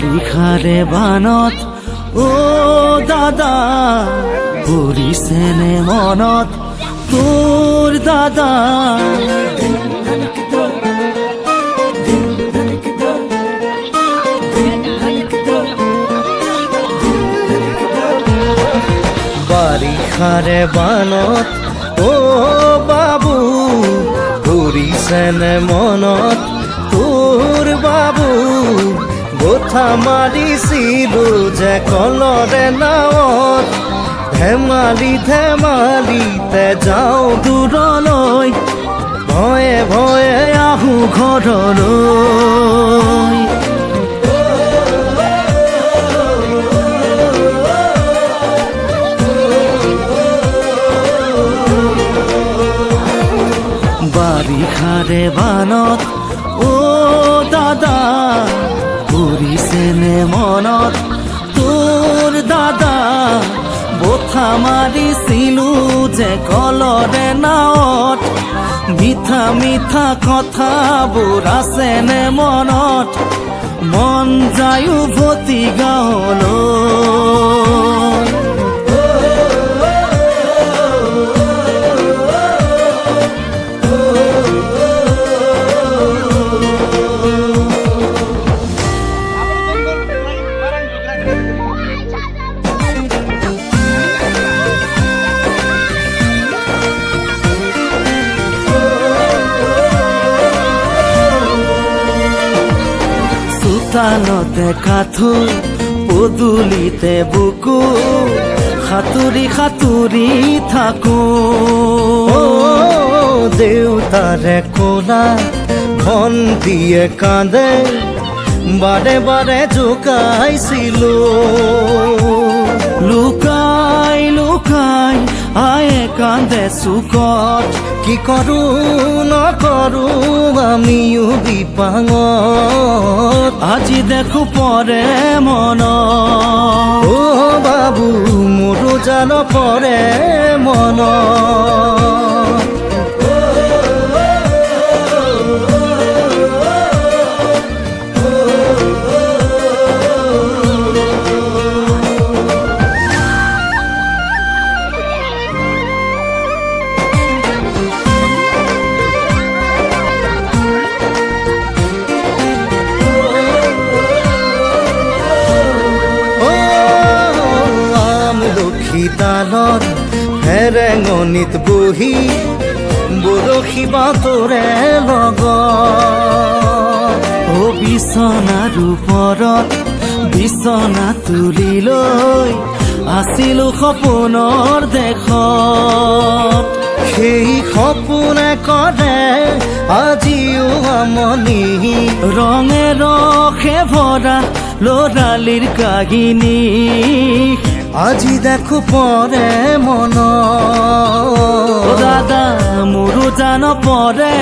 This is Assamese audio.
বাৰিষাৰে বানত ও দাদা পৰিছেনে মনত তোৰ দাদা বাৰিষাৰে বানত ও বাবু পৰিছেনে মনত তোৰ বাবু গোথা মাৰিছিলো যে কলৰে নাৱত ধেমালি ধেমালিতে যাওঁ দূৰলৈ ভয়ে ভয়ে আহো ঘৰলৈ বাৰিষাৰে বানত ও দাদা পৰিছেনে মনত তোৰ দাদা বোথা মাৰিছিলো যে কলৰে নাৱত মিঠা মিঠা কথাবোৰ আছেনে মনত মন যায় উভতি গাঁৱলৈ চোতালতে কাঠো পদূলিতে বুকু সাঁতুৰি সাঁতুৰি থাকো দেউতাৰে কোলা ভণ্টিয়ে কান্দে বাৰে বাৰে জোকাইছিলো লুকাই লুকাই আয়ে কান্দে চুকত কি কৰো নকৰো আমিও বিপাঙত আজি দেখো পৰে মন ও বাবু মোৰো জান পৰে মন শীতালত হেৰেঙনিত বহি বৰশী বাতৰে লগত ও বিছনাৰ ওপৰত বিছনা তুলি লৈ আছিলো সপোনৰ দেশত সেই সপোনে কৰে আজিও আমনি ৰঙে ৰসে ভৰা ল'ৰালিৰ কাহিনী আজি দেখো পৰে মন দাদা মোৰো জান পৰে